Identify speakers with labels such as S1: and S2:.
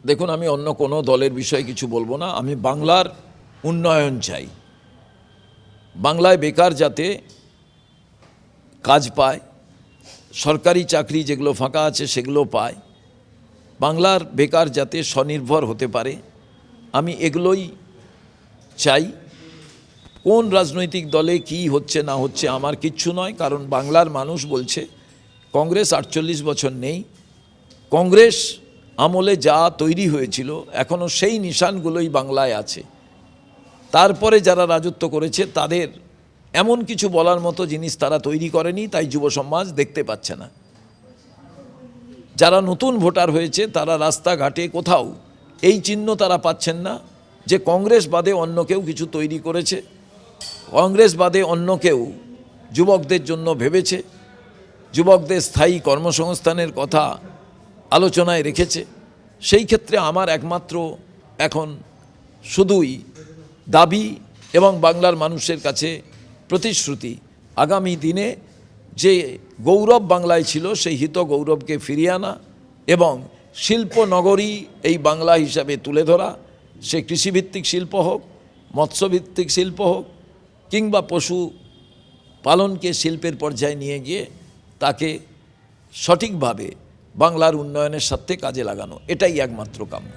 S1: দেখুন, আমি অন্য কোনো দলের বিষয়ে কিছু বলবো না। আমি বাংলার উন্নয়ন চাই। বাংলায় বেকার যাতে কাজ পায়, সরকারি চাকরি যেগুলো ফাঁকা আছে সেগুলো পায়, বাংলার বেকার যাতে স্বনির্ভর হতে পারে, আমি এগুলোই চাই। কোন রাজনৈতিক দলে কি হচ্ছে না হচ্ছে আমার কিচ্ছু নয়, কারণ বাংলার মানুষ বলছে কংগ্রেস 48 বছর নেই। কংগ্রেস আমলে যা তৈরি হয়েছিল এখনও সেই নিশানগুলোই বাংলায় আছে। তারপরে যারা রাজত্ব করেছে তাদের এমন কিছু বলার মতো জিনিস তারা তৈরি করেনি, তাই যুব সমাজ দেখতে পাচ্ছে না। যারা নতুন ভোটার হয়েছে তারা রাস্তাঘাটে কোথাও এই চিহ্ন তারা পাচ্ছেন না যে কংগ্রেস বাদে অন্য কেউ কিছু তৈরি করেছে, কংগ্রেস বাদে অন্য কেউ যুবকদের জন্য ভেবেছে, যুবকদের স্থায়ী কর্মসংস্থানের কথা আলোচনায় রেখেছে। সেই ক্ষেত্রে আমার একমাত্র এখন শুধুই দাবি এবং বাংলার মানুষের কাছে প্রতিশ্রুতি, আগামী দিনে যে গৌরব বাংলায় ছিল সেই হিত গৌরবকে ফিরিয়ে আনা এবং শিল্পনগরী এই বাংলা হিসাবে তুলে ধরা। সে কৃষিভিত্তিক শিল্প হোক, মৎস্যভিত্তিক শিল্প হোক, কিংবা পশু পালনকে শিল্পের পর্যায়ে নিয়ে গিয়ে তাকে সঠিকভাবে বাংলার উন্নয়নের সাথে কাজে লাগানো, এটাই একমাত্র কাম্য।